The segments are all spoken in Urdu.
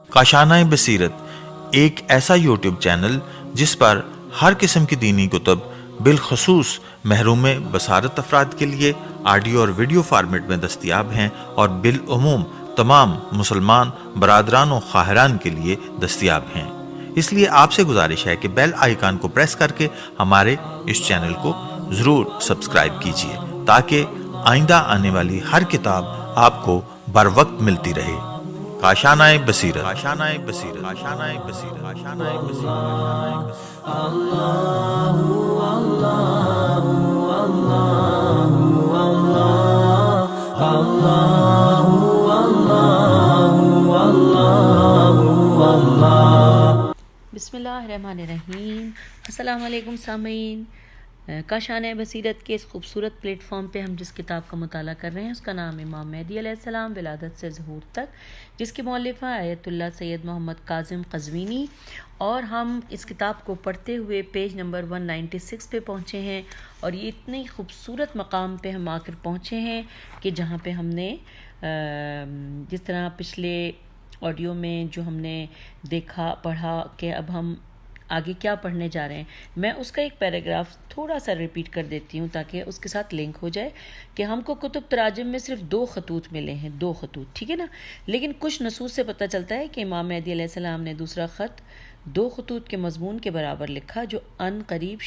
کاشانۂ بصیرت ایک ایسا یوٹیوب چینل جس پر ہر قسم کی دینی کتب بالخصوص محروم بصارت افراد کے لیے آڈیو اور ویڈیو فارمیٹ میں دستیاب ہیں اور بالعموم تمام مسلمان برادران و خواہران کے لیے دستیاب ہیں۔ اس لیے آپ سے گزارش ہے کہ بیل آئیکن کو پریس کر کے ہمارے اس چینل کو ضرور سبسکرائب کیجیے تاکہ آئندہ آنے والی ہر کتاب آپ کو بر وقت ملتی رہے۔ کاشانۂ بصیرت، کاشانۂ بصیرت، کاشانۂ بصیرت، کاشانۂ بصیرت۔ بسم اللہ الرحمن الرحیم۔ السلام علیکم سامعین، کاشانۂ بصیرت کے اس خوبصورت پلیٹ فارم پہ ہم جس کتاب کا مطالعہ کر رہے ہیں اس کا نام امام مہدی علیہ السلام ولادت سے ظہور تک، جس کے مؤلف ہیں آیت اللہ سید محمد کاظم قزوینی، اور ہم اس کتاب کو پڑھتے ہوئے پیج نمبر 196 پہ پہنچے ہیں، اور یہ اتنی خوبصورت مقام پہ ہم آ کر پہنچے ہیں کہ جہاں پہ ہم نے جس طرح پچھلے آڈیو میں جو ہم نے دیکھا پڑھا کہ اب ہم آگے کیا پڑھنے جا رہے ہیں، میں اس کا ایک پیراگراف تھوڑا سا ریپیٹ کر دیتی ہوں تاکہ اس کے ساتھ لنک ہو جائے کہ ہم کو کتب تراجم میں صرف 2 خطوط ملے ہیں، 2 خطوط، ٹھیک ہے نا، لیکن کچھ نصوص سے پتہ چلتا ہے کہ امام مہدی علیہ السلام نے دوسرا خط 2 خطوط کے مضمون کے برابر لکھا جو ان قریب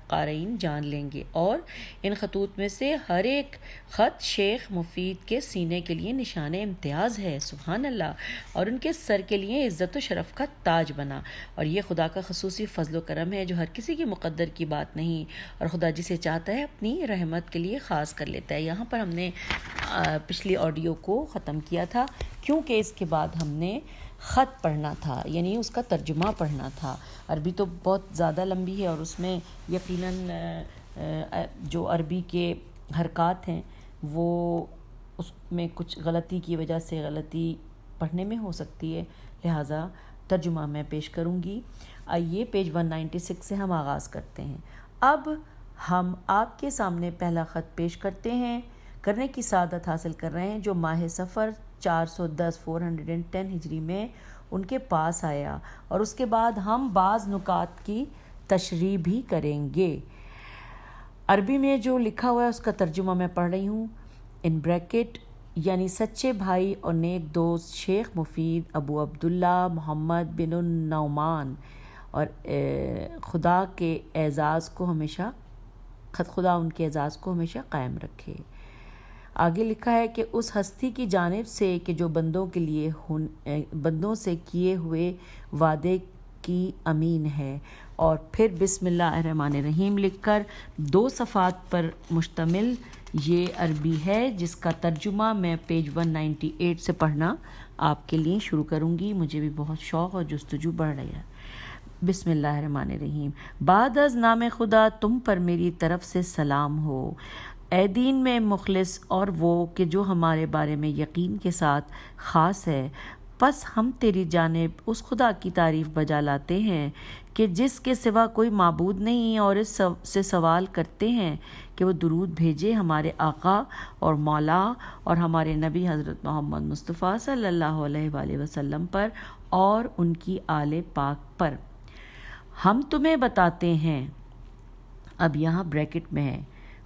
قارئین جان لیں گے، اور ان خطوط میں سے ہر ایک خط شیخ مفید کے سینے کے لیے نشان امتیاز ہے، سبحان اللہ، اور ان کے سر کے لیے عزت و شرف کا تاج بنا، اور یہ خدا کا خصوصی فضل و کرم ہے جو ہر کسی کی مقدر کی بات نہیں، اور خدا جسے چاہتا ہے اپنی رحمت کے لیے خاص کر لیتا ہے۔ یہاں پر ہم نے پچھلی آڈیو کو ختم کیا تھا کیونکہ اس کے بعد ہم نے خط پڑھنا تھا، یعنی اس کا ترجمہ پڑھنا تھا۔ عربی تو بہت زیادہ لمبی ہے اور اس میں یقیناً جو عربی کے حرکات ہیں وہ اس میں کچھ غلطی کی وجہ سے غلطی پڑھنے میں ہو سکتی ہے، لہٰذا ترجمہ میں پیش کروں گی۔ آئیے پیج 196 سے ہم آغاز کرتے ہیں۔ اب ہم آپ کے سامنے پہلا خط پیش کرنے کی سعادت حاصل کر رہے ہیں جو ماہ صفر 410 ہجری میں ان کے پاس آیا، اور اس کے بعد ہم بعض نکات کی تشریح بھی کریں گے۔ عربی میں جو لکھا ہوا ہے اس کا ترجمہ میں پڑھ رہی ہوں، ان بریکٹ، یعنی سچے بھائی اور نیک دوست شیخ مفید ابو عبداللہ محمد بن النعمان، اور خدا ان کے اعزاز کو ہمیشہ قائم رکھے۔ آگے لکھا ہے کہ اس ہستی کی جانب سے کہ جو بندوں سے کیے ہوئے وعدے کی امین ہے، اور پھر بسم اللہ الرحمن الرحیم لکھ کر 2 صفحات پر مشتمل یہ عربی ہے جس کا ترجمہ میں پیج 198 سے پڑھنا آپ کے لیے شروع کروں گی۔ مجھے بھی بہت شوق اور جستجو بڑھ رہی ہے۔ بسم اللہ الرحمن الرحیم۔ بعد از نام خدا تم پر میری طرف سے سلام ہو، اے دین میں مخلص اور وہ کہ جو ہمارے بارے میں یقین کے ساتھ خاص ہے۔ پس ہم تیری جانب اس خدا کی تعریف بجا لاتے ہیں کہ جس کے سوا کوئی معبود نہیں، اور اس سے سوال کرتے ہیں کہ وہ درود بھیجے ہمارے آقا اور مولا اور ہمارے نبی حضرت محمد مصطفیٰ صلی اللہ علیہ وآلہ وسلم پر اور ان کی آل پاک پر۔ ہم تمہیں بتاتے ہیں، اب یہاں بریکٹ میں ہے،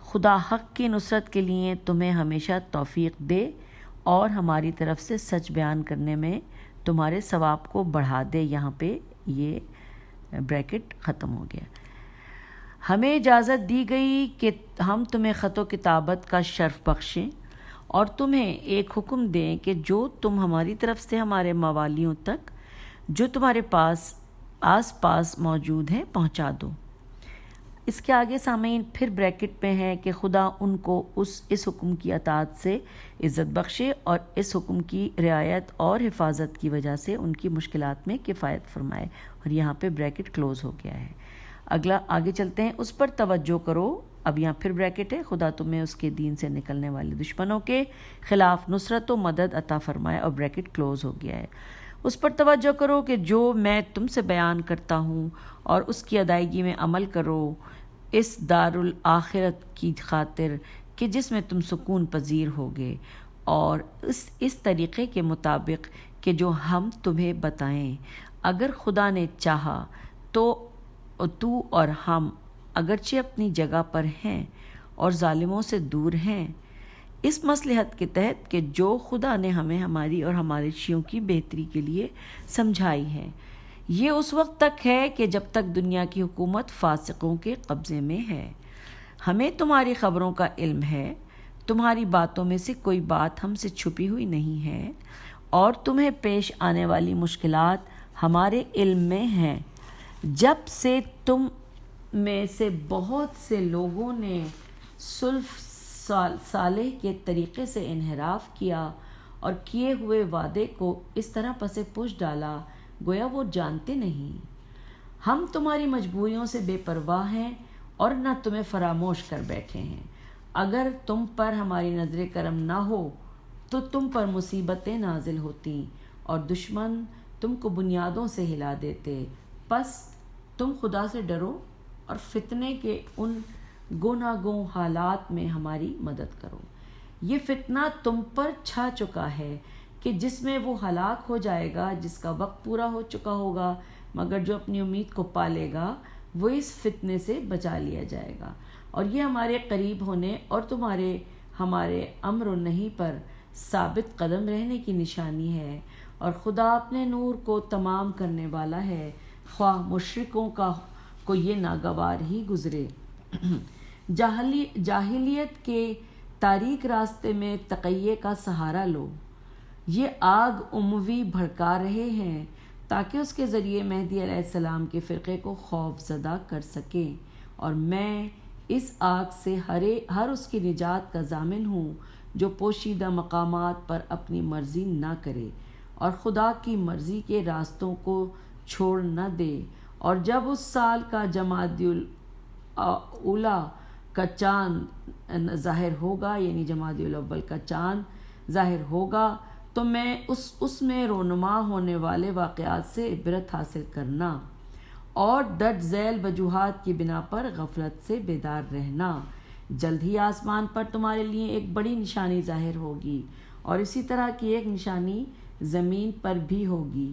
خدا حق کی نصرت کے لیے تمہیں ہمیشہ توفیق دے اور ہماری طرف سے سچ بیان کرنے میں تمہارے ثواب کو بڑھا دے۔ یہاں پہ یہ بریکٹ ختم ہو گیا۔ ہمیں اجازت دی گئی کہ ہم تمہیں خط و کتابت کا شرف بخشیں اور تمہیں ایک حکم دیں کہ جو تم ہماری طرف سے ہمارے موالیوں تک جو تمہارے پاس آس پاس موجود ہیں پہنچا دو۔ اس کے آگے سامعین پھر بریکٹ میں ہے کہ خدا ان کو اس حکم کی اطاعت سے عزت بخشے اور اس حکم کی رعایت اور حفاظت کی وجہ سے ان کی مشکلات میں کفایت فرمائے، اور یہاں پہ بریکٹ کلوز ہو گیا ہے۔ آگے چلتے ہیں، اس پر توجہ کرو، اب یہاں پھر بریکٹ ہے، خدا تمہیں اس کے دین سے نکلنے والے دشمنوں کے خلاف نصرت و مدد عطا فرمائے، اور بریکٹ کلوز ہو گیا ہے۔ اس پر توجہ کرو کہ جو میں تم سے بیان کرتا ہوں اور اس کی ادائیگی میں عمل کرو، اس دار الآخرت کی خاطر کہ جس میں تم سکون پذیر ہوگے، اور اس طریقے کے مطابق کہ جو ہم تمہیں بتائیں۔ اگر خدا نے چاہا تو اور ہم اگرچہ اپنی جگہ پر ہیں اور ظالموں سے دور ہیں، اس مصلحت کے تحت کہ جو خدا نے ہمیں ہماری اور ہمارے شیعوں کی بہتری کے لیے سمجھائی ہے۔ یہ اس وقت تک ہے کہ جب تک دنیا کی حکومت فاسقوں کے قبضے میں ہے۔ ہمیں تمہاری خبروں کا علم ہے، تمہاری باتوں میں سے کوئی بات ہم سے چھپی ہوئی نہیں ہے، اور تمہیں پیش آنے والی مشکلات ہمارے علم میں ہیں۔ جب سے تم میں سے بہت سے لوگوں نے سلف صالح کے طریقے سے انحراف کیا اور کیے ہوئے وعدے کو اس طرح پس پش ڈالا گویا وہ جانتے نہیں۔ ہم تمہاری مجبوریوں سے بے پرواہ ہیں اور نہ تمہیں فراموش کر بیٹھے ہیں۔ اگر تم پر ہماری نظر کرم نہ ہو تو تم پر مصیبتیں نازل ہوتی اور دشمن تم کو بنیادوں سے ہلا دیتے۔ پس تم خدا سے ڈرو اور فتنے کے ان گوناگوں حالات میں ہماری مدد کرو۔ یہ فتنہ تم پر چھا چکا ہے کہ جس میں وہ ہلاک ہو جائے گا جس کا وقت پورا ہو چکا ہوگا، مگر جو اپنی امید کو پالے گا وہ اس فتنے سے بچا لیا جائے گا۔ اور یہ ہمارے قریب ہونے اور ہمارے امر و نہی پر ثابت قدم رہنے کی نشانی ہے، اور خدا اپنے نور کو تمام کرنے والا ہے، خواہ مشرکوں کو یہ ناگوار ہی گزرے۔ جاہلیت کے تاریک راستے میں تقیے کا سہارا لو۔ یہ آگ اموی بھڑکا رہے ہیں تاکہ اس کے ذریعے مہدی علیہ السلام کے فرقے کو خوف زدہ کر سکیں، اور میں اس آگ سے ہر اس کی نجات کا ضامن ہوں جو پوشیدہ مقامات پر اپنی مرضی نہ کرے اور خدا کی مرضی کے راستوں کو چھوڑ نہ دے۔ اور جب اس سال کا جمادی الاولیٰ کا چاند ظاہر ہوگا، یعنی جمادی الاول کا چاند ظاہر ہوگا، تو میں اس میں رونما ہونے والے واقعات سے عبرت حاصل کرنا اور درج ذیل وجوہات کی بنا پر غفلت سے بیدار رہنا۔ جلد ہی آسمان پر تمہارے لیے ایک بڑی نشانی ظاہر ہوگی، اور اسی طرح کی ایک نشانی زمین پر بھی ہوگی۔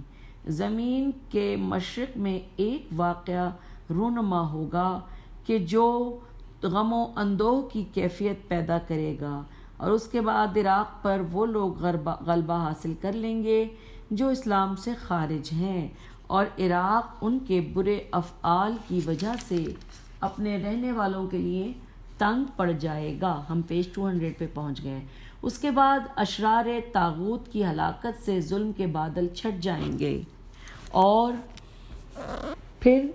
زمین کے مشرق میں ایک واقعہ رونما ہوگا کہ جو غم و اندوہ کی کیفیت پیدا کرے گا، اور اس کے بعد عراق پر وہ لوگ غلبہ حاصل کر لیں گے جو اسلام سے خارج ہیں، اور عراق ان کے برے افعال کی وجہ سے اپنے رہنے والوں کے لیے تنگ پڑ جائے گا۔ ہم پیج 200 پہ پہنچ گئے۔ اس کے بعد اشرار طاغوت کی ہلاکت سے ظلم کے بادل چھٹ جائیں گے، اور پھر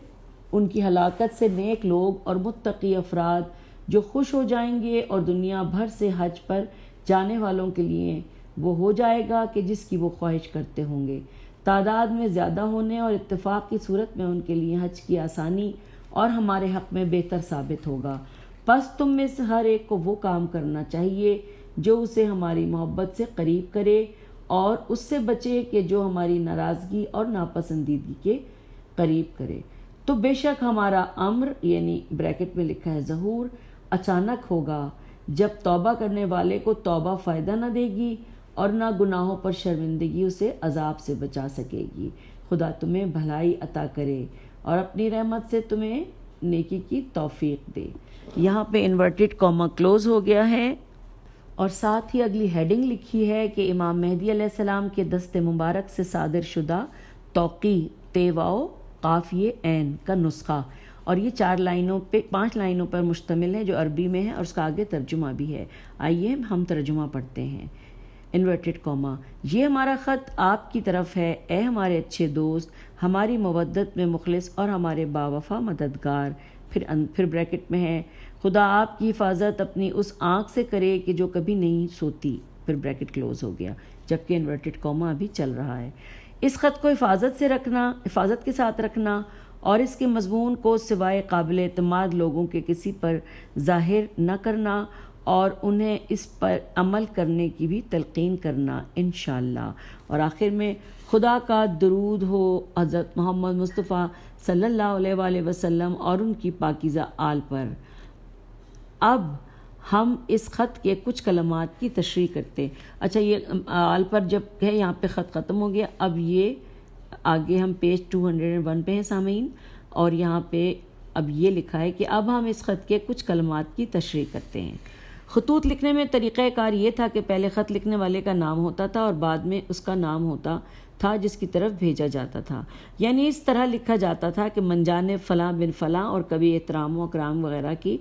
ان کی ہلاکت سے نیک لوگ اور متقی افراد جو خوش ہو جائیں گے، اور دنیا بھر سے حج پر جانے والوں کے لیے وہ ہو جائے گا کہ جس کی وہ خواہش کرتے ہوں گے۔ تعداد میں زیادہ ہونے اور اتفاق کی صورت میں ان کے لیے حج کی آسانی اور ہمارے حق میں بہتر ثابت ہوگا۔ پس تم میں سے ہر ایک کو وہ کام کرنا چاہیے جو اسے ہماری محبت سے قریب کرے، اور اس سے بچے کہ جو ہماری ناراضگی اور ناپسندیدگی کے قریب کرے۔ تو بے شک ہمارا امر، یعنی بریکٹ میں لکھا ہے ظہور، اچانک ہوگا، جب توبہ کرنے والے کو توبہ فائدہ نہ دے گی اور نہ گناہوں پر شرمندگی اسے عذاب سے بچا سکے گی۔ خدا تمہیں بھلائی عطا کرے اور اپنی رحمت سے تمہیں نیکی کی توفیق دے۔ یہاں پہ انورٹڈ کاما کلوز ہو گیا ہے، اور ساتھ ہی اگلی ہیڈنگ لکھی ہے کہ امام مہدی علیہ السلام کے دست مبارک سے صادر شدہ توقیع تیواؤ قافیہ عین کا نسخہ، اور یہ 5 لائنوں پر مشتمل ہے جو عربی میں ہے، اور اس کا آگے ترجمہ بھی ہے۔ آئیے ہم ترجمہ پڑھتے ہیں۔ انورٹڈ کاما: یہ ہمارا خط آپ کی طرف ہے، اے ہمارے اچھے دوست، ہماری مودت میں مخلص اور ہمارے باوفا مددگار۔ پھر بریکٹ میں ہے: خدا آپ کی حفاظت اپنی اس آنکھ سے کرے کہ جو کبھی نہیں سوتی۔ پھر بریکٹ کلوز ہو گیا، جبکہ انورٹڈ کاما ابھی چل رہا ہے۔ اس خط کو حفاظت کے ساتھ رکھنا اور اس کے مضمون کو سوائے قابل اعتماد لوگوں کے کسی پر ظاہر نہ کرنا، اور انہیں اس پر عمل کرنے کی بھی تلقین کرنا انشاءاللہ۔ اور آخر میں خدا کا درود ہو حضرت محمد مصطفیٰ صلی اللہ علیہ وآلہ وسلم اور ان کی پاکیزہ آل پر۔ اب ہم اس خط کے کچھ کلمات کی تشریح کرتے. اچھا یہ آل پر جب ہے یہاں پہ خط ختم ہو گیا. اب یہ آگے ہم پیج 201 پہ ہیں سامعین, اور یہاں پہ اب یہ لکھا ہے کہ اب ہم اس خط کے کچھ کلمات کی تشریح کرتے ہیں. خطوط لکھنے میں طریقہ کار یہ تھا کہ پہلے خط لکھنے والے کا نام ہوتا تھا اور بعد میں اس کا نام ہوتا تھا جس کی طرف بھیجا جاتا تھا. یعنی اس طرح لکھا جاتا تھا کہ من جانب فلاں بن فلاں, اور کبھی احترام و اکرام وغیرہ کی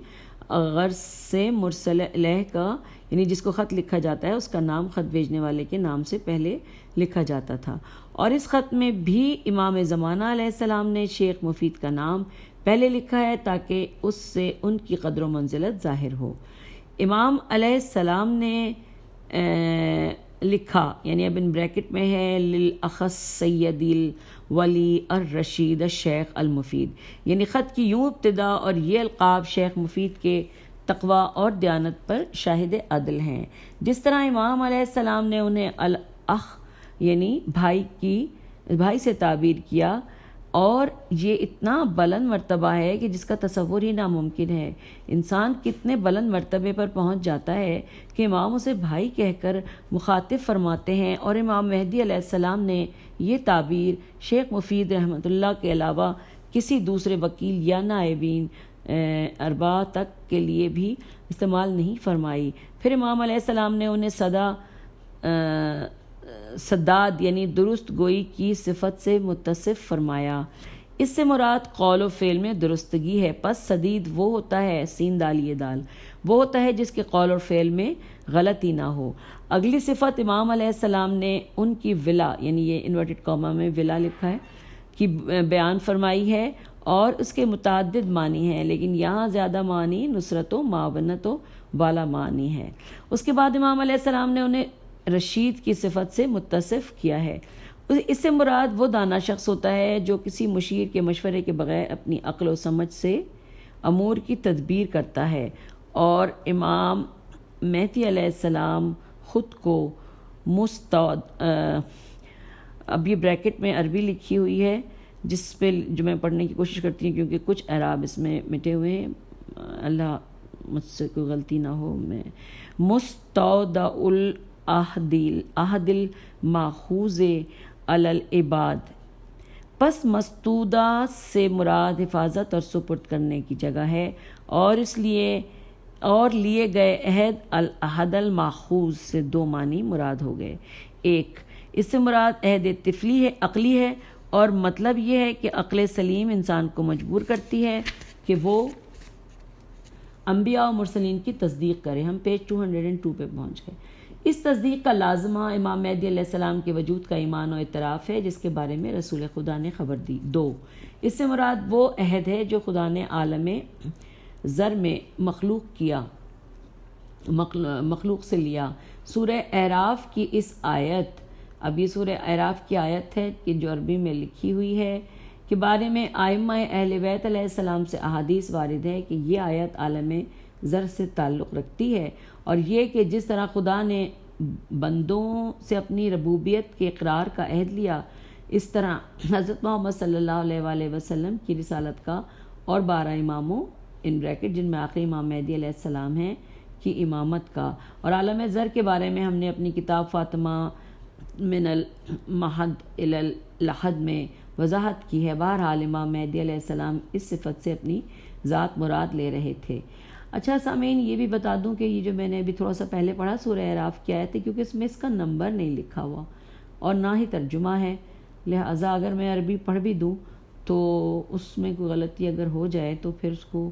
غرض سے مرسل الیہ کا, یعنی جس کو خط لکھا جاتا ہے اس کا نام خط بھیجنے والے کے نام سے پہلے لکھا جاتا تھا. اور اس خط میں بھی امام زمانہ علیہ السلام نے شیخ مفید کا نام پہلے لکھا ہے تاکہ اس سے ان کی قدر و منزلت ظاہر ہو. امام علیہ السلام نے لکھا, یعنی اب ان بریکٹ میں ہے, للاخص سید الولی الرشید الشیخ المفید, یعنی خط کی یوں ابتدا اور یہ القاب شیخ مفید کے تقوی اور دیانت پر شاہد عدل ہیں. جس طرح امام علیہ السلام نے انہیں الاخ یعنی بھائی سے تعبیر کیا, اور یہ اتنا بلند مرتبہ ہے کہ جس کا تصور ہی ناممکن ہے. انسان کتنے بلند مرتبے پر پہنچ جاتا ہے کہ امام اسے بھائی کہہ کر مخاطب فرماتے ہیں. اور امام مہدی علیہ السلام نے یہ تعبیر شیخ مفید رحمۃ اللہ کے علاوہ کسی دوسرے وکیل یا نائبین اربعہ تک کے لیے بھی استعمال نہیں فرمائی. پھر امام علیہ السلام نے انہیں سداد یعنی درست گوئی کی صفت سے متصف فرمایا. اس سے مراد قول و فعل میں درستگی ہے. پس سدید وہ ہوتا ہے, سین دال یہ دال, وہ ہوتا ہے جس کے قول اور فعل میں غلطی نہ ہو. اگلی صفت امام علیہ السلام نے ان کی ولا, یعنی یہ انورٹڈ کاما میں ولا لکھا ہے, کی بیان فرمائی ہے, اور اس کے متعدد معنی ہیں, لیکن یہاں زیادہ معنی نصرت و معاونت و والا معنی ہے. اس کے بعد امام علیہ السلام نے انہیں رشید کی صفت سے متصف کیا ہے. اس سے مراد وہ دانا شخص ہوتا ہے جو کسی مشیر کے مشورے کے بغیر اپنی عقل و سمجھ سے امور کی تدبیر کرتا ہے. اور امام مہدی علیہ السلام خود کو اب یہ بریکٹ میں عربی لکھی ہوئی ہے جس پہ جو میں پڑھنے کی کوشش کرتی ہوں کیونکہ کچھ اعراب اس میں مٹے ہوئے ہیں, اللہ مجھ سے کوئی غلطی نہ ہو. میں مستودع عہد الماخوذ علی العباد, پس مستودع سے مراد حفاظت اور سپرد کرنے کی جگہ ہے, اور لیے گئے عہد الماخوذ سے دو معنی مراد ہو گئے. ایک, اس سے مراد عہد طفلی ہے, عقلی ہے, اور مطلب یہ ہے کہ عقل سلیم انسان کو مجبور کرتی ہے کہ وہ انبیاء و مرسلین کی تصدیق کرے. ہم پیج 202 پہ پہنچ گئے. اس تصدیق کا لازمہ امام مہدی علیہ السلام کے وجود کا ایمان و اعتراف ہے جس کے بارے میں رسول خدا نے خبر دی. 2, اس سے مراد وہ عہد ہے جو خدا نے عالم ذر میں مخلوق سے لیا. سورہ اعراف کی اس آیت, اب یہ سورہ اعراف کی آیت ہے کہ جو عربی میں لکھی ہوئی ہے, کے بارے میں ائمہ اہل بیت علیہ السلام سے احادیث وارد ہے کہ یہ آیت عالم ذر سے تعلق رکھتی ہے, اور یہ کہ جس طرح خدا نے بندوں سے اپنی ربوبیت کے اقرار کا عہد لیا, اس طرح حضرت محمد صلی اللہ علیہ وآلہ وسلم کی رسالت کا اور 12 اماموں ان بریکٹ جن میں آخری امام مہدی علیہ السلام ہیں کی امامت کا, اور عالم ذر کے بارے میں ہم نے اپنی کتاب فاطمہ من المہد الی اللحد میں وضاحت کی ہے. بہرحال امام مہدی علیہ السلام اس صفت سے اپنی ذات مراد لے رہے تھے. اچھا سامعین, یہ بھی بتا دوں کہ یہ جو میں نے ابھی تھوڑا سا پہلے پڑھا سورہ اعراف کی آیت ہے, کیونکہ اس میں اس کا نمبر نہیں لکھا ہوا اور نہ ہی ترجمہ ہے, لہٰذا اگر میں عربی پڑھ بھی دوں تو اس میں کوئی غلطی اگر ہو جائے تو پھر اس کو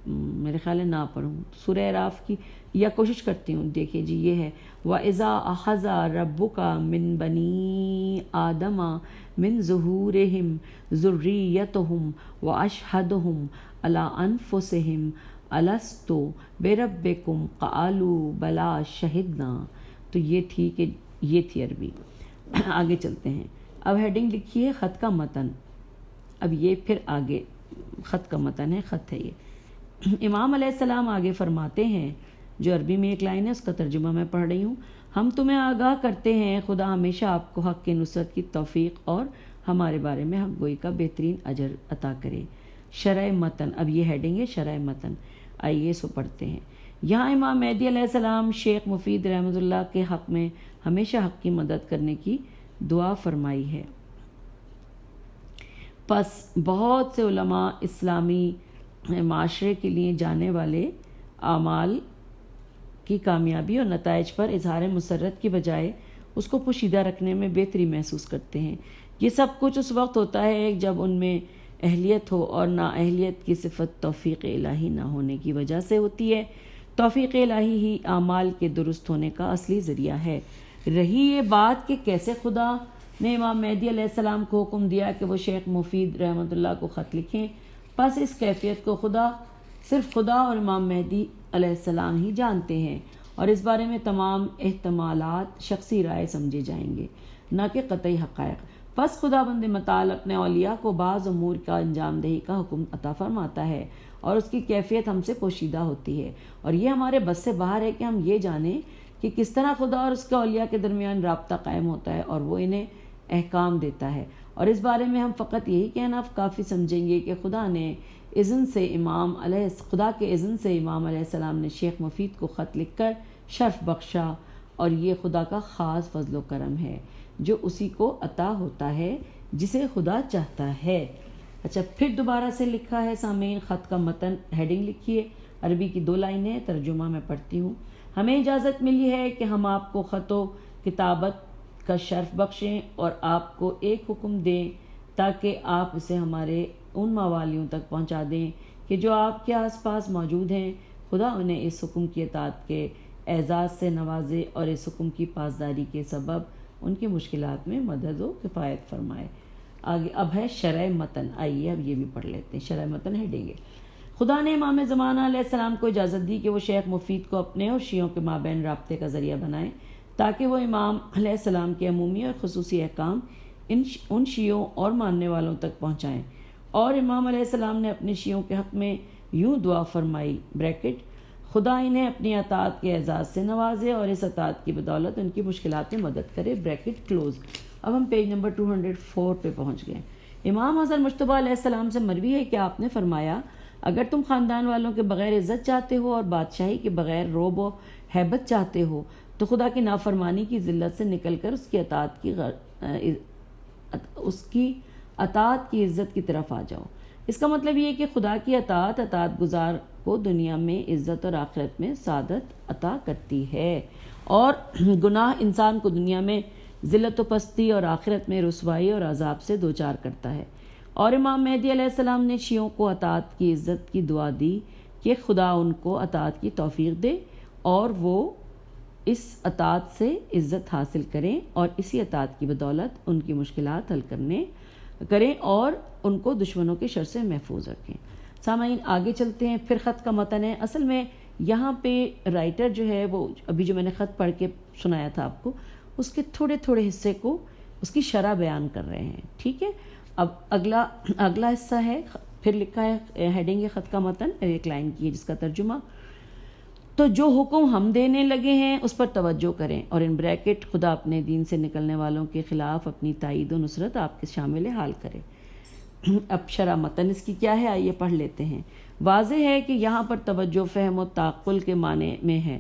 میرے خیال ہے نہ پڑھوں. سورہ اعراف کی یا کوشش کرتی ہوں. دیکھیں جی, یہ ہے وَإِذَا أَخَذَ رَبُّكَ مِن بَنِي آدَمَ مِن ظُهُورِهِمْ ذُرِّيَّتَهُمْ وَأَشْهَدَهُمْ عَلَىٰ أَنفُسِهِمْ أَلَسْتُ بِرَبِّكُمْ قَالُوا بَلَىٰ شَهِدْنَا. تو یہ تھی عربی. آگے چلتے ہیں. اب ہیڈنگ لکھی ہے خط کا متن. اب یہ پھر آگے خط کا متن ہے, خط ہے یہ. امام علیہ السلام آگے فرماتے ہیں, جو عربی میں ایک لائن ہے اس کا ترجمہ میں پڑھ رہی ہوں. ہم تمہیں آگاہ کرتے ہیں خدا ہمیشہ آپ کو حق کی نصرت کی توفیق اور ہمارے بارے میں حق گوئی کا بہترین اجر عطا کرے. شرح متن, اب یہ ہیڈنگ ہے شرح متن. آئیے سو پڑھتے ہیں. یہاں امام مہدی علیہ السلام شیخ مفید رحمۃ اللہ کے حق میں ہمیشہ حق کی مدد کرنے کی دعا فرمائی ہے۔ پس بہت سے علماء اسلامی معاشرے کے لیے جانے والے اعمال کی کامیابی اور نتائج پر اظہار مسرت کی بجائے اس کو پوشیدہ رکھنے میں بہتری محسوس کرتے ہیں۔ یہ سب کچھ اس وقت ہوتا ہے جب ان میں اہلیت ہو اور نااہلیت کی صفت توفیق الہی نہ ہونے کی وجہ سے ہوتی ہے۔ توفیق الہی ہی اعمال کے درست ہونے کا اصلی ذریعہ ہے۔ رہی یہ بات کہ کیسے خدا نے امام مہدی علیہ السلام کو حکم دیا کہ وہ شیخ مفید رحمۃ اللہ کو خط لکھیں، پس اس کیفیت کو صرف خدا اور امام مہدی علیہ السلام ہی جانتے ہیں، اور اس بارے میں تمام احتمالات شخصی رائے سمجھے جائیں گے، نہ کہ قطعی حقائق۔ پس خدا بند متعال اپنے اولیاء کو بعض امور کا انجام دہی کا حکم عطا فرماتا ہے، اور اس کی کیفیت ہم سے پوشیدہ ہوتی ہے، اور یہ ہمارے بس سے باہر ہے کہ ہم یہ جانیں کہ کس طرح خدا اور اس کے اولیاء کے درمیان رابطہ قائم ہوتا ہے اور وہ انہیں احکام دیتا ہے۔ اور اس بارے میں ہم فقط یہی کہنا کافی سمجھیں گے کہ خدا کے اذن سے امام علیہ السلام نے شیخ مفید کو خط لکھ کر شرف بخشا، اور یہ خدا کا خاص فضل و کرم ہے جو اسی کو عطا ہوتا ہے جسے خدا چاہتا ہے۔ اچھا، پھر دوبارہ سے لکھا ہے سامعین، خط کا متن ہیڈنگ لکھیے، عربی کی 2 لائنیں، ترجمہ میں پڑھتی ہوں۔ ہمیں اجازت ملی ہے کہ ہم آپ کو خط و کتابت کا شرف بخشیں اور آپ کو ایک حکم دیں تاکہ آپ اسے ہمارے ان موالیوں تک پہنچا دیں کہ جو آپ کے آس پاس موجود ہیں۔ خدا انہیں اس حکم کی اطاعت کے اعزاز سے نوازے اور اس حکم کی پاسداری کے سبب ان کی مشکلات میں مدد و کفایت فرمائے۔ آگے اب ہے شرح متن، آئیے اب یہ بھی پڑھ لیتے ہیں۔ شرح متن ہیڈنگ ہے، خدا نے امام زمانہ علیہ السلام کو اجازت دی کہ وہ شیخ مفید کو اپنے اور شیعوں کے مابین رابطے کا ذریعہ بنائیں تاکہ وہ امام علیہ السلام کے عمومی اور خصوصی احکام ان شیعوں اور ماننے والوں تک پہنچائیں۔ اور امام علیہ السلام نے اپنے شیعوں کے حق میں یوں دعا فرمائی بریکٹ خدا انہیں اپنی اطاعت کے اعزاز سے نوازے اور اس اطاعت کی بدولت ان کی مشکلات میں مدد کرے بریکٹ کلوز۔ اب ہم پیج نمبر 204 پہ پہنچ گئے۔ امام حضرت مجتبی علیہ السلام سے مروی ہے کہ آپ نے فرمایا، اگر تم خاندان والوں کے بغیر عزت چاہتے ہو اور بادشاہی کے بغیر رعب و ہیبت چاہتے ہو تو خدا کی نافرمانی کی ذلت سے نکل کر اس کی اطاعت کی عزت کی طرف آ جاؤ۔ اس کا مطلب یہ کہ خدا کی اطاعت گزار کو دنیا میں عزت اور آخرت میں سعادت عطا کرتی ہے، اور گناہ انسان کو دنیا میں ذلت و پستی اور آخرت میں رسوائی اور عذاب سے دوچار کرتا ہے۔ اور امام مہدی علیہ السلام نے شیعوں کو اطاعت کی عزت کی دعا دی کہ خدا ان کو اطاعت کی توفیق دے اور وہ اس اطاعت سے عزت حاصل کریں اور اسی اطاعت کی بدولت ان کی مشکلات حل کریں اور ان کو دشمنوں کے شر سے محفوظ رکھیں۔ سامعین آگے چلتے ہیں، پھر خط کا متن ہے۔ اصل میں یہاں پہ رائٹر جو ہے وہ ابھی جو میں نے خط پڑھ کے سنایا تھا آپ کو، اس کے تھوڑے تھوڑے حصے کو اس کی شرح بیان کر رہے ہیں، ٹھیک ہے۔ اب اگلا حصہ ہے، پھر لکھا ہے ہیڈنگ ہے خط کا متن، ایک لائن کی ہے جس کا ترجمہ، تو جو حکم ہم دینے لگے ہیں اس پر توجہ کریں، اور ان بریکٹ خدا اپنے دین سے نکلنے والوں کے خلاف اپنی تائید و نصرت آپ کے شامل حال کرے۔ اب شرح متن اس کی کیا ہے، آئیے پڑھ لیتے ہیں۔ واضح ہے کہ یہاں پر توجہ فہم و تعقل کے معنی میں ہے،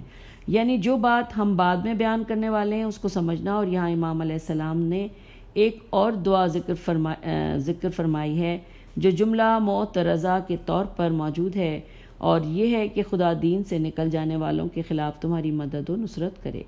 یعنی جو بات ہم بعد میں بیان کرنے والے ہیں اس کو سمجھنا، اور یہاں امام علیہ السلام نے ایک اور دعا ذکر فرمائی ہے جو جملہ معترضہ کے طور پر موجود ہے، اور یہ ہے کہ خدا دین سے نکل جانے والوں کے خلاف تمہاری مدد و نصرت کرے۔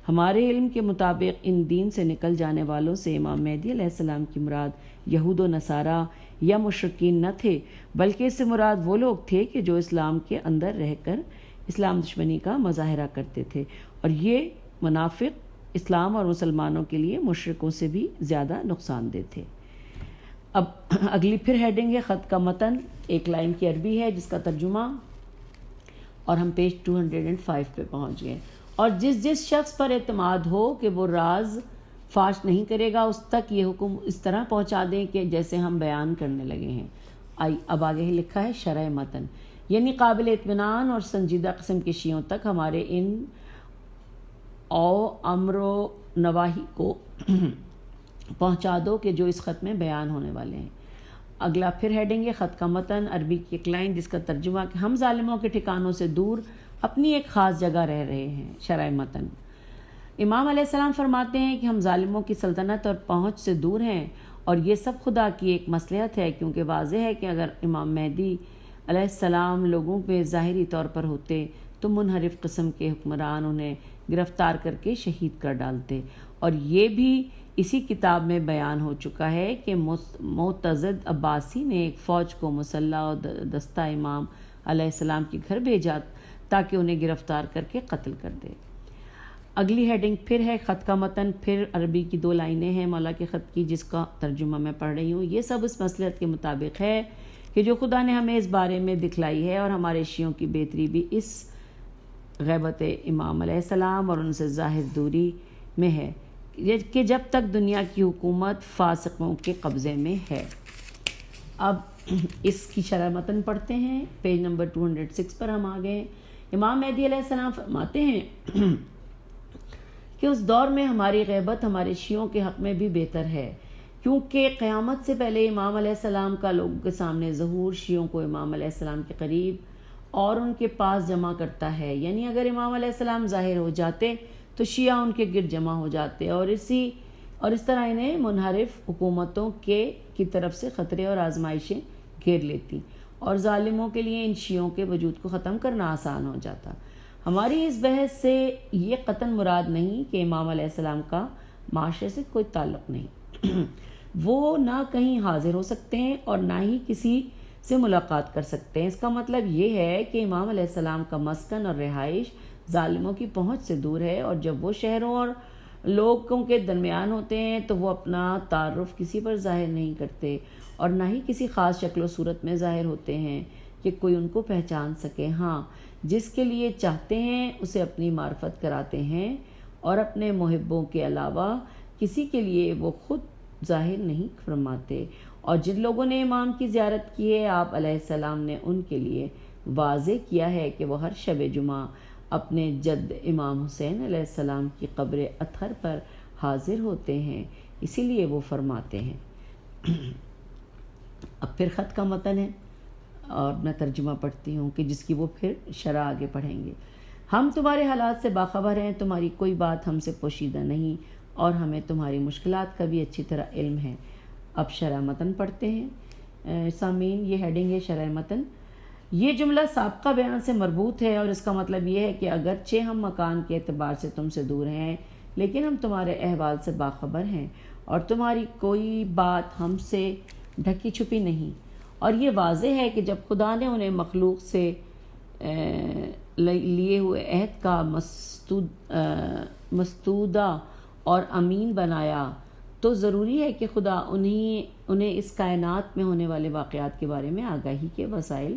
ہمارے علم کے مطابق ان دین سے نکل جانے والوں سے امام مہدی علیہ السلام کی مراد یہود و نصارہ یا مشرکین نہ تھے، بلکہ اس سے مراد وہ لوگ تھے کہ جو اسلام کے اندر رہ کر اسلام دشمنی کا مظاہرہ کرتے تھے، اور یہ منافق اسلام اور مسلمانوں کے لیے مشرکوں سے بھی زیادہ نقصان دہ تھے۔ اب اگلی پھر ہیڈنگ ہے خط کا متن، ایک لائن کی عربی ہے جس کا ترجمہ، اور ہم پیج 205 پہ پہنچ گئے۔ اور جس شخص پر اعتماد ہو کہ وہ راز فاش نہیں کرے گا اس تک یہ حکم اس طرح پہنچا دیں کہ جیسے ہم بیان کرنے لگے ہیں۔ اب آگے ہی لکھا ہے شرح متن، یعنی قابل اطمینان اور سنجیدہ قسم کے شیعوں تک ہمارے ان امر و نواہی کو پہنچا دو کہ جو اس خط میں بیان ہونے والے ہیں۔ اگلا پھر ہیڈنگ ہے خط کا متن، عربی کی ایک لائن جس کا ترجمہ کہ ہم ظالموں کے ٹھکانوں سے دور اپنی ایک خاص جگہ رہ رہے ہیں۔ شرح متن: امام علیہ السلام فرماتے ہیں کہ ہم ظالموں کی سلطنت اور پہنچ سے دور ہیں، اور یہ سب خدا کی ایک مصلحت ہے، کیونکہ واضح ہے کہ اگر امام مہدی علیہ السلام لوگوں پہ ظاہری طور پر ہوتے تو منحرف قسم کے حکمران انہیں گرفتار کر کے شہید کر ڈالتے، اور یہ بھی اسی کتاب میں بیان ہو چکا ہے کہ معتضد عباسی نے ایک فوج کو مسلح و دستہ امام علیہ السلام کے گھر بھیجا تاکہ انہیں گرفتار کر کے قتل کر دے۔ اگلی ہیڈنگ پھر ہے خط کا متن، پھر عربی کی 2 لائنیں ہیں مولا کے خط کی، جس کا ترجمہ میں پڑھ رہی ہوں۔ یہ سب اس مصلحت کے مطابق ہے کہ جو خدا نے ہمیں اس بارے میں دکھلائی ہے، اور ہمارے شیعوں کی بہتری بھی اس غیبت امام علیہ السلام اور ان سے ظاہر دوری میں ہے کہ جب تک دنیا کی حکومت فاسقوں کے قبضے میں ہے۔ اب اس کی شرح متن پڑھتے ہیں، پیج نمبر 206 پر ہم آ گئے۔ امام مہدی علیہ السلام فرماتے ہیں کہ اس دور میں ہماری غیبت ہمارے شیعوں کے حق میں بھی بہتر ہے، کیونکہ قیامت سے پہلے امام علیہ السلام کا لوگوں کے سامنے ظہور شیعوں کو امام علیہ السلام کے قریب اور ان کے پاس جمع کرتا ہے۔ یعنی اگر امام علیہ السلام ظاہر ہو جاتے تو شیعہ ان کے گرد جمع ہو جاتے، اور اس طرح انہیں منحرف حکومتوں کی طرف سے خطرے اور آزمائشیں گھیر لیتی، اور ظالموں کے لیے ان شیعوں کے وجود کو ختم کرنا آسان ہو جاتا۔ ہماری اس بحث سے یہ قطعاً مراد نہیں کہ امام علیہ السلام کا معاشرے سے کوئی تعلق نہیں، وہ نہ کہیں حاضر ہو سکتے ہیں اور نہ ہی کسی سے ملاقات کر سکتے ہیں۔ اس کا مطلب یہ ہے کہ امام علیہ السلام کا مسکن اور رہائش ظالموں کی پہنچ سے دور ہے، اور جب وہ شہروں اور لوگوں کے درمیان ہوتے ہیں تو وہ اپنا تعارف کسی پر ظاہر نہیں کرتے، اور نہ ہی کسی خاص شکل و صورت میں ظاہر ہوتے ہیں کہ کوئی ان کو پہچان سکے۔ ہاں، جس کے لیے چاہتے ہیں اسے اپنی معرفت کراتے ہیں، اور اپنے محبوں کے علاوہ کسی کے لیے وہ خود ظاہر نہیں فرماتے۔ اور جن لوگوں نے امام کی زیارت کی ہے، آپ علیہ السلام نے ان کے لیے واضح کیا ہے کہ وہ ہر شب جمعہ اپنے جد امام حسین علیہ السلام کی قبر اطہر پر حاضر ہوتے ہیں، اسی لیے وہ فرماتے ہیں۔ اب پھر خط کا متن ہے اور میں ترجمہ پڑھتی ہوں کہ جس کی وہ پھر شرح آگے پڑھیں گے۔ ہم تمہارے حالات سے باخبر ہیں، تمہاری کوئی بات ہم سے پوشیدہ نہیں، اور ہمیں تمہاری مشکلات کا بھی اچھی طرح علم ہے۔ اب شرح متن پڑھتے ہیں۔ سامعین، یہ ہیڈنگ ہے شرح متن۔ یہ جملہ سابقہ بیان سے مربوط ہے، اور اس کا مطلب یہ ہے کہ اگرچہ ہم مکان کے اعتبار سے تم سے دور ہیں، لیکن ہم تمہارے احوال سے باخبر ہیں، اور تمہاری کوئی بات ہم سے ڈھکی چھپی نہیں۔ اور یہ واضح ہے کہ جب خدا نے انہیں مخلوق سے لیے ہوئے عہد کا مستودع اور امین بنایا، تو ضروری ہے کہ خدا انہیں اس کائنات میں ہونے والے واقعات کے بارے میں آگاہی کے وسائل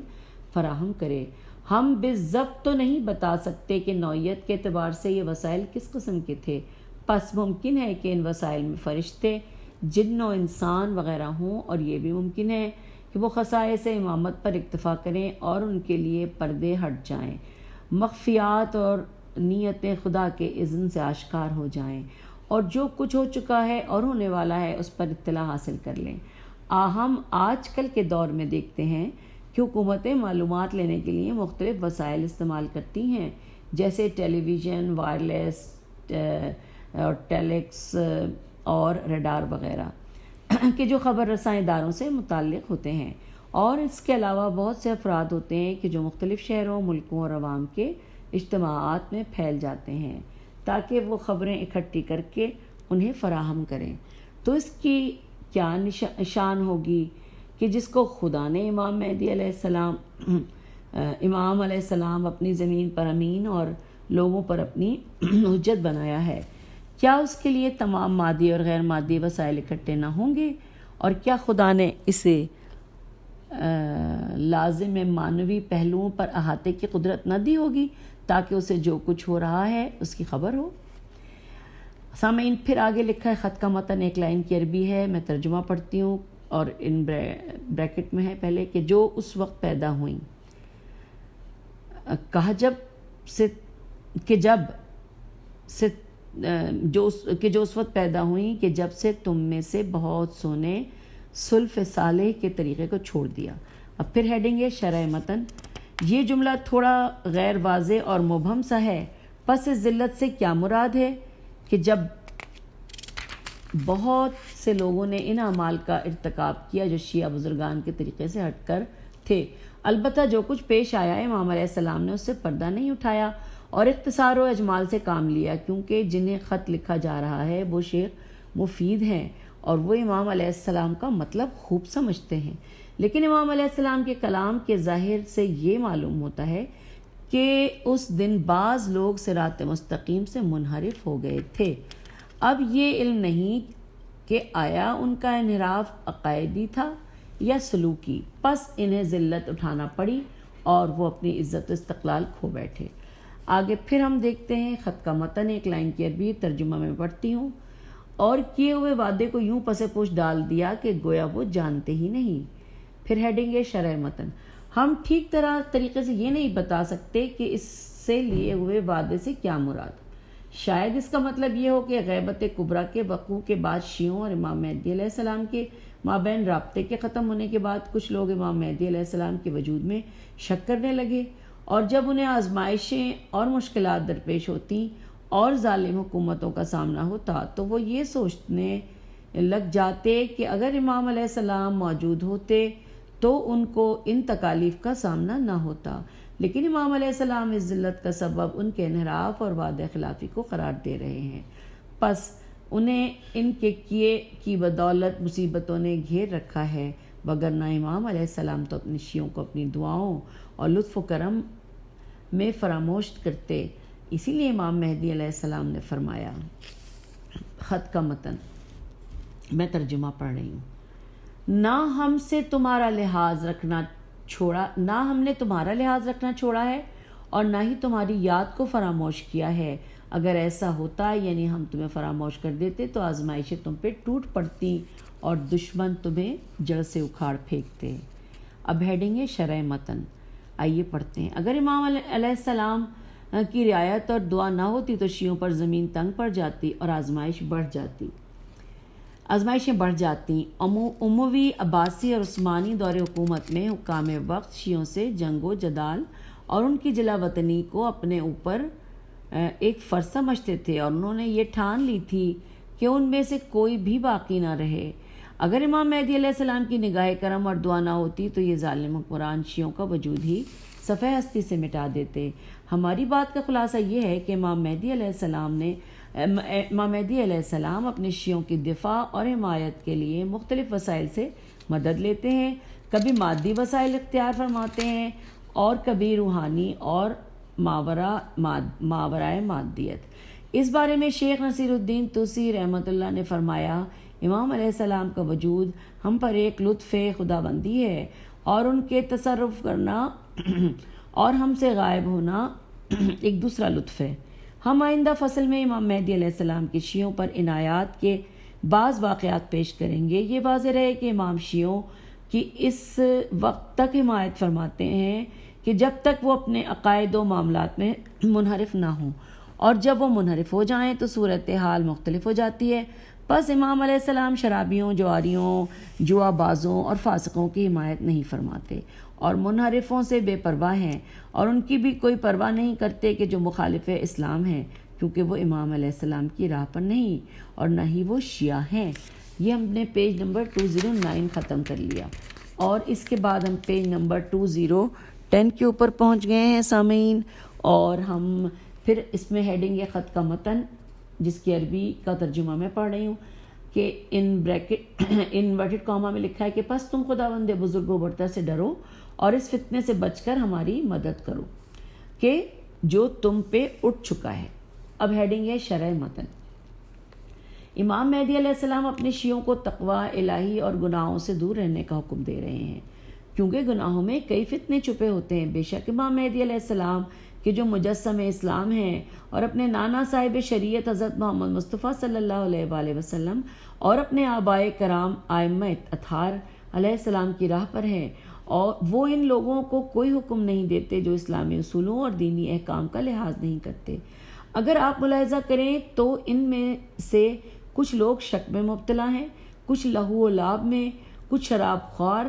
فراہم کرے۔ ہم بالضبط تو نہیں بتا سکتے کہ نوعیت کے اعتبار سے یہ وسائل کس قسم کے تھے، پس ممکن ہے کہ ان وسائل میں فرشتے، جن و انسان وغیرہ ہوں، اور یہ بھی ممکن ہے کہ وہ خصائص امامت پر اکتفا کریں اور ان کے لیے پردے ہٹ جائیں، مخفیات اور نیتیں خدا کے اذن سے آشکار ہو جائیں، اور جو کچھ ہو چکا ہے اور ہونے والا ہے اس پر اطلاع حاصل کر لیں۔ ہم آج کل کے دور میں دیکھتے ہیں کہ حکومتیں معلومات لینے کے لیے مختلف وسائل استعمال کرتی ہیں، جیسے ٹیلی ویژن، وائرلیس اور ٹیلیکس اور ریڈار وغیرہ، کہ جو خبر رساں اداروں سے متعلق ہوتے ہیں۔ اور اس کے علاوہ بہت سے افراد ہوتے ہیں کہ جو مختلف شہروں، ملکوں اور عوام کے اجتماعات میں پھیل جاتے ہیں تاکہ وہ خبریں اکٹھی کر کے انہیں فراہم کریں۔ تو اس کی کیا شان ہوگی کہ جس کو خدا نے امام مہدی علیہ السلام اپنی زمین پر امین اور لوگوں پر اپنی حجت بنایا ہے، کیا اس کے لیے تمام مادی اور غیر مادی وسائل اکٹھے نہ ہوں گے؟ اور کیا خدا نے اسے لازم معنوی پہلوؤں پر احاطے کی قدرت نہ دی ہوگی تاکہ اسے جو کچھ ہو رہا ہے اس کی خبر ہو؟ سامعین، پھر آگے لکھا ہے خط کا متن، ایک لائن کی عربی ہے، میں ترجمہ پڑھتی ہوں اور ان بریکٹ میں ہے پہلے کہ جو اس وقت پیدا ہوئیں، جو اس وقت پیدا ہوئیں کہ جب سے تم میں سے بہت سو نے سلف صالح کے طریقے کو چھوڑ دیا۔ اب پھر ہیڈنگ ہے شرح متن۔ یہ جملہ تھوڑا غیر واضح اور مبہم سا ہے، پس اس ذلت سے کیا مراد ہے کہ جب بہت سے لوگوں نے ان اعمال کا ارتکاب کیا جو شیعہ بزرگان کے طریقے سے ہٹ کر تھے۔ البتہ جو کچھ پیش آیا امام علیہ السلام نے اس سے پردہ نہیں اٹھایا اور اختصار و اجمال سے کام لیا، کیونکہ جنہیں خط لکھا جا رہا ہے وہ شیخ مفید ہیں اور وہ امام علیہ السلام کا مطلب خوب سمجھتے ہیں، لیکن امام علیہ السلام کے کلام کے ظاہر سے یہ معلوم ہوتا ہے کہ اس دن بعض لوگ صراط مستقیم سے منحرف ہو گئے تھے۔ اب یہ علم نہیں کہ آیا ان کا انحراف عقائدی تھا یا سلوکی، پس انہیں ذلت اٹھانا پڑی اور وہ اپنی عزت و استقلال کھو بیٹھے۔ آگے پھر ہم دیکھتے ہیں خط کا متن، ایک لائن کی عربی ترجمہ میں پڑھتی ہوں۔ اور کیے ہوئے وعدے کو یوں پس پوش ڈال دیا کہ گویا وہ جانتے ہی نہیں۔ پھر ہیڈنگ ہے شرح متن۔ ہم ٹھیک طریقے سے یہ نہیں بتا سکتے کہ اس سے لیے ہوئے وعدے سے کیا مراد۔ شاید اس کا مطلب یہ ہو کہ غیبت کبریٰ کے وقوع کے بعد شیعوں اور امام مہدی علیہ السلام کے مابین رابطے کے ختم ہونے کے بعد کچھ لوگ امام مہدی علیہ السلام کے وجود میں شک کرنے لگے، اور جب انہیں آزمائشیں اور مشکلات درپیش ہوتی اور ظالم حکومتوں کا سامنا ہوتا تو وہ یہ سوچنے لگ جاتے کہ اگر امام علیہ السلام موجود ہوتے تو ان کو ان تکالیف کا سامنا نہ ہوتا، لیکن امام علیہ السلام اس ذلت کا سبب ان کے انحراف اور وعدہ خلافی کو قرار دے رہے ہیں، پس انہیں ان کے کیے کی بدولت مصیبتوں نے گھیر رکھا ہے، وگرنہ امام علیہ السلام تو اپنے شیعوں کو اپنی دعاؤں اور لطف و کرم میں فراموش کرتے۔ اسی لیے امام مہدی علیہ السلام نے فرمایا، خط کا متن میں ترجمہ پڑھ رہی ہوں، نہ ہم نے تمہارا لحاظ رکھنا چھوڑا ہے اور نہ ہی تمہاری یاد کو فراموش کیا ہے۔ اگر ایسا ہوتا یعنی ہم تمہیں فراموش کر دیتے تو آزمائشیں تم پہ ٹوٹ پڑتی اور دشمن تمہیں جڑ سے اکھاڑ پھینکتے۔ اب ہیڈنگ ہے شرح متن، آئیے پڑھتے ہیں۔ اگر امام علیہ السلام کی رعایت اور دعا نہ ہوتی تو شیعوں پر زمین تنگ پڑ جاتی اور آزمائشیں بڑھ جاتی۔ اموی، عباسی اور عثمانی دور حکومت میں حکام وقت شیعوں سے جنگ و جدال اور ان کی جلا وطنی کو اپنے اوپر ایک فرض سمجھتے تھے، اور انہوں نے یہ ٹھان لی تھی کہ ان میں سے کوئی بھی باقی نہ رہے۔ اگر امام مہدی علیہ السلام کی نگاہ کرم اور دعا نہ ہوتی تو یہ ظالم حکمران شیعوں کا وجود ہی صفحہ ہستی سے مٹا دیتے۔ ہماری بات کا خلاصہ یہ ہے کہ امام مہدی علیہ السلام اپنے شیعوں کی دفاع اور حمایت کے لیے مختلف وسائل سے مدد لیتے ہیں، کبھی مادی وسائل اختیار فرماتے ہیں اور کبھی روحانی اور ماورائے مادیت۔ اس بارے میں شیخ نصیر الدین توسی رحمۃ اللہ نے فرمایا، امام علیہ السلام کا وجود ہم پر ایک لطف خداوندی ہے اور ان کے تصرف کرنا اور ہم سے غائب ہونا ایک دوسرا لطف ہے۔ ہم آئندہ فصل میں امام مہدی علیہ السلام کی شیعوں پر عنایات کے بعض واقعات پیش کریں گے۔ یہ واضح رہے کہ امام شیعوں کی اس وقت تک حمایت فرماتے ہیں کہ جب تک وہ اپنے عقائد و معاملات میں منحرف نہ ہوں، اور جب وہ منحرف ہو جائیں تو صورتحال مختلف ہو جاتی ہے۔ بس امام علیہ السلام شرابیوں، جواریوں، جوا بازوں اور فاسقوں کی حمایت نہیں فرماتے اور منحرفوں سے بے پرواہ ہیں، اور ان کی بھی کوئی پرواہ نہیں کرتے کہ جو مخالف اسلام ہیں، کیونکہ وہ امام علیہ السلام کی راہ پر نہیں اور نہ ہی وہ شیعہ ہیں۔ یہ ہم نے پیج نمبر 209 ختم کر لیا، اور اس کے بعد ہم پیج نمبر 2010 کے اوپر پہنچ گئے ہیں سامعین، اور ہم پھر اس میں ہیڈنگ ہے خط کا متن، جس کی عربی کا ترجمہ میں پڑھ رہی ہوں کہ انورٹڈ کاما میں لکھا ہے کہ پس تم خداوند بزرگ و برتر سے ڈرو اور اس فتنے سے بچ کر ہماری مدد کرو کہ جو تم پہ اٹھ چکا ہے۔ اب ہیڈنگ ہے شرح متن۔ امام مہدی علیہ السلام اپنے شیعوں کو تقوی الہی اور گناہوں سے دور رہنے کا حکم دے رہے ہیں، کیونکہ گناہوں میں کئی فتنے چھپے ہوتے ہیں۔ بے شک امام مہدی علیہ السلام کہ جو مجسم اسلام ہیں اور اپنے نانا صاحب شریعت حضرت محمد مصطفیٰ صلی اللہ علیہ وآلہ وسلم اور اپنے آبائے کرام ائمہ اطہار علیہ السلام کی راہ پر ہیں، اور وہ ان لوگوں کو کوئی حکم نہیں دیتے جو اسلامی اصولوں اور دینی احکام کا لحاظ نہیں کرتے۔ اگر آپ ملاحظہ کریں تو ان میں سے کچھ لوگ شک میں مبتلا ہیں، کچھ لہو و لعب میں، کچھ شراب خوار،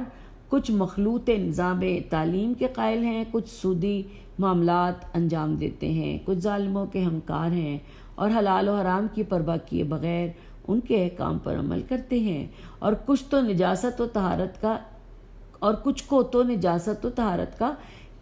کچھ مخلوط نظام تعلیم کے قائل ہیں، کچھ سودی معاملات انجام دیتے ہیں، کچھ ظالموں کے ہمکار ہیں اور حلال و حرام کی پرواہ کیے بغیر ان کے احکام پر عمل کرتے ہیں، اور کچھ کو نجاست تو نجاست و طہارت کا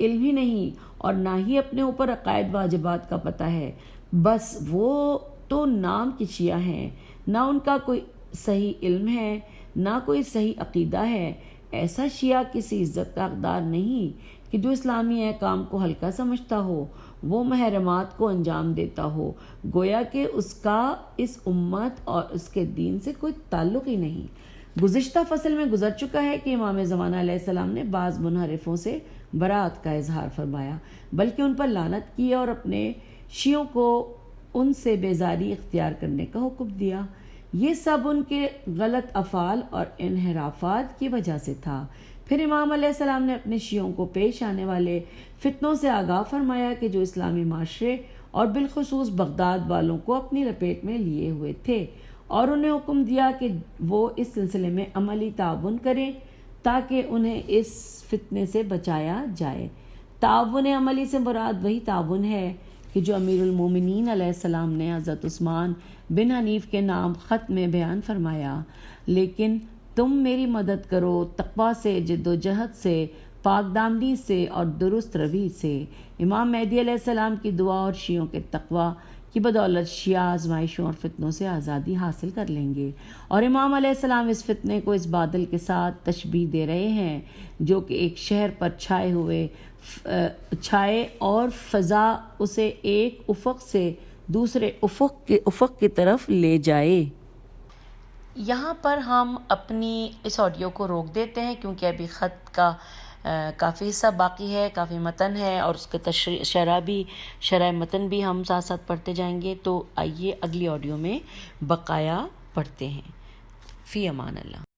علم ہی نہیں اور نہ ہی اپنے اوپر عقائد واجبات کا پتہ ہے، بس وہ تو نام کے شیعہ ہیں، نہ ان کا کوئی صحیح علم ہے نہ کوئی صحیح عقیدہ ہے۔ ایسا شیعہ کسی عزت کا حقدار نہیں کہ جو اسلامی احکام کو ہلکا سمجھتا ہو، وہ محرمات کو انجام دیتا ہو، گویا کہ اس کا اس امت اور اس کے دین سے کوئی تعلق ہی نہیں۔ گزشتہ فصل میں گزر چکا ہے کہ امام زمانہ علیہ السلام نے بعض منحرفوں سے برات کا اظہار فرمایا، بلکہ ان پر لعنت کی اور اپنے شیعوں کو ان سے بیزاری اختیار کرنے کا حکم دیا۔ یہ سب ان کے غلط افعال اور انحرافات کی وجہ سے تھا۔ پھر امام علیہ السلام نے اپنے شیعوں کو پیش آنے والے فتنوں سے آگاہ فرمایا کہ جو اسلامی معاشرے اور بالخصوص بغداد والوں کو اپنی لپیٹ میں لیے ہوئے تھے، اور انہیں حکم دیا کہ وہ اس سلسلے میں عملی تعاون کریں تاکہ انہیں اس فتنے سے بچایا جائے۔ تعاون عملی سے مراد وہی تعاون ہے کہ جو امیر المومنین علیہ السلام نے حضرت عثمان بن حنیف کے نام خط میں بیان فرمایا، لیکن تم میری مدد کرو تقویٰ سے، جد و جہد سے، پاک دامنی سے اور درست روی سے۔ امام مہدی علیہ السلام کی دعا اور شیعوں کے تقویٰ کی بدولت شیعہ آزمائشوں اور فتنوں سے آزادی حاصل کر لیں گے، اور امام علیہ السلام اس فتنے کو اس بادل کے ساتھ تشبیہ دے رہے ہیں جو کہ ایک شہر پر چھائے اور فضا اسے ایک افق سے دوسرے افق کی طرف لے جائے۔ یہاں پر ہم اپنی اس آڈیو کو روک دیتے ہیں کیونکہ ابھی خط کا کافی حصہ باقی ہے، کافی متن ہے اور اس کے شرح متن بھی ہم ساتھ ساتھ پڑھتے جائیں گے، تو آئیے اگلی آڈیو میں بقایا پڑھتے ہیں۔ فی امان اللہ۔